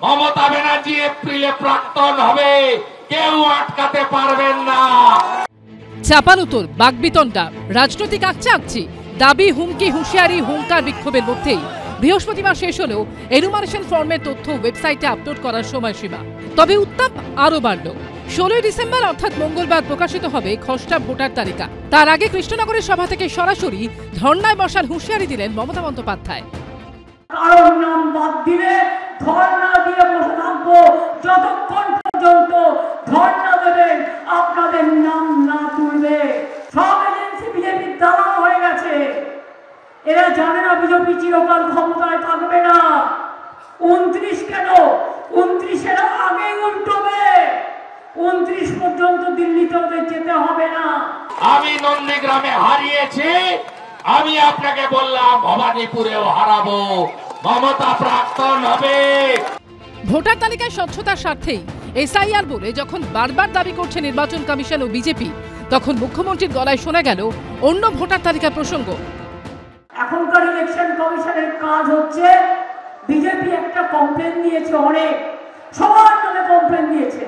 মমতা ব্যানার্জি এপ্রিলে প্রাক্তন হবে, কেউ আটকাতে পারবেন না। চাপানুতোর বাগবিতণ্ডা, রাজনৈতিক আকচাকচি, দাবি, হুমকি, হুঁশিয়ারি, হুঙ্কার, বিক্ষোভের মধ্যেই বৃহস্পতিবার শেষ হলেও এনুমারেশন ফর্মের তথ্য ওয়েবসাইটে আপলোড করার সময়সীমা। তবে উত্তাপ আরও বাড়ল। 16 ডিসেম্বর অর্থাৎ মঙ্গলবার প্রকাশিত হবে খসড়া ভোটার তালিকা। তার আগে কৃষ্ণনগরের সভা থেকে সরাসরি ধর্নায় বসার হুঁশিয়ারি দিলেন মমতা বন্দ্যোপাধ্যায়। কারোর নাম বাদ দিলে ধর্ণা দিয়ে বসে থাকবো যতক্ষণ পর্যন্ত ধর্ণা দেবেন আপনাদের নাম না তুলবে। সব এজেন্সি বিজেপির দালাল হয়ে গেছে। এরা জানে না বিজেপি চিরকাল ক্ষমতায় থাকবে না। 29 কেন, 29-এর আগে উল্টোবে। 29 পর্যন্ত দিল্লিতে ওদের যেতে হবে না। আমি নন্দীগ্রামে হারিয়েছি, আমি আপনাকে বললাম ভবানীপুরেও হারাবো। মমতা প্রাক্তন হবে। ভোটার তালিকায় স্বচ্ছতার স্বার্থেই এসআইআর বলে যখন বারবার দাবি করছে নির্বাচন কমিশন ও বিজেপি, তখন মুখ্যমন্ত্রীর গলায় শোনা গেল অন্য ভোটার তালিকা প্রসঙ্গ। এখনকার ইলেকশন কমিশনের কাজ হচ্ছে, বিজেপি একটা কমপ্লেন দিয়েছে, অনেক সবার নামে কমপ্লেন দিয়েছে,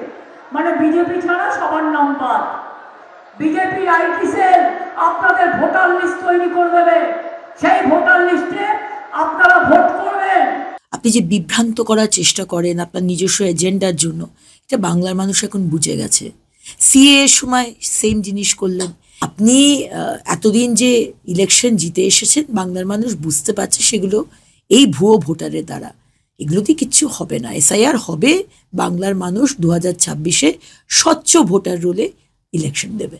মানে বিজেপি ছাড়া সবার নাম বাদ। বিজেপি আইটি সেল আপনাদের ভোটার লিস্ট তৈরি করে দেবে, সেই ভোটার লিস্টে আপনারা ভোট করবেন। আপনি যে বিভ্রান্ত করার চেষ্টা করেন আপনার নিজস্ব এজেন্ডার জন্য, এটা বাংলার মানুষ এখন বুঝে গেছে। সিএ এর সময় সেম জিনিস করলেন। আপনি এতদিন যে ইলেকশন জিতে এসেছেন, বাংলার মানুষ বুঝতে পারছে সেগুলো এই ভুয়ো ভোটারের দ্বারা। এগুলোতে কিচ্ছু হবে না। এসআইআর হবে, বাংলার মানুষ 2026-এ স্বচ্ছ ভোটার রোলে ইলেকশন দেবে।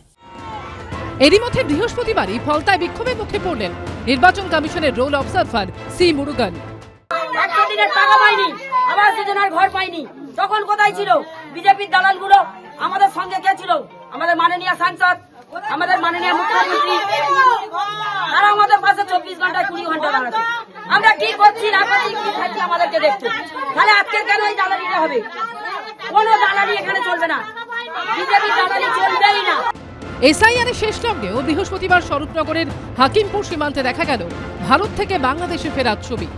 এরই মধ্যে বৃহস্পতিবারই ফলতায় বিক্ষোভের মুখে পড়লেন নির্বাচন কমিশনের রোল অবজারভার সি মুরুগান। 100 দিনের টাকা পাইনি, আবাস যোজনার ঘর পাইনি। তখন কোথায় ছিল বিজেপির দালালগুলো? আমাদের সঙ্গে কে ছিল? আমাদের মাননীয় সাংসদ, আমাদের মাননীয় মুখ্যমন্ত্রী। তারা আমাদের পাশে 24 ঘন্টায় 20 ঘন্টা দাঁড়াচ্ছে। আমরা কি করছি না করছি কি থাকছি আমাদেরকে দেখতে। তাহলে আজকে কেন এই দালালিটা হবে? কোনো দালালি এখানে চলবে না, বিজেপির দালালি চলবেই না। এসআইআর এর শেষ লগ্নেও বৃহস্পতিবার স্বরূপনগরের হাকিমপুর সীমান্তে দেখা গেল ভারত থেকে বাংলাদেশে ফেরার ছবি।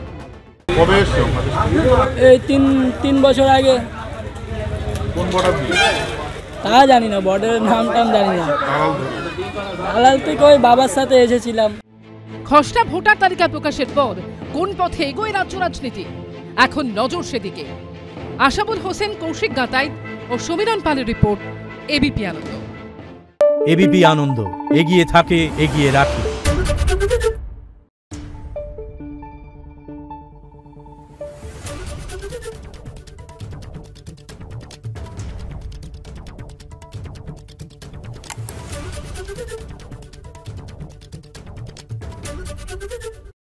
এই তিন বছর আগে। তা জানি না, বর্ডারের নাম টাম জানি না। দালাল থেকে ওই বাবার সাথে এসেছিলাম। খসড়া ভোটার তালিকা প্রকাশের পর কোন পথে এগোয় রাজ্য রাজনীতি, এখন নজর সেদিকে। আশাবুল হোসেন, কৌশিক গাতাই ও সমীরণ পালের রিপোর্ট, এবিপি আনন্দ। এবিপি আনন্দ, এগিয়ে থাকে, এগিয়ে রাখে।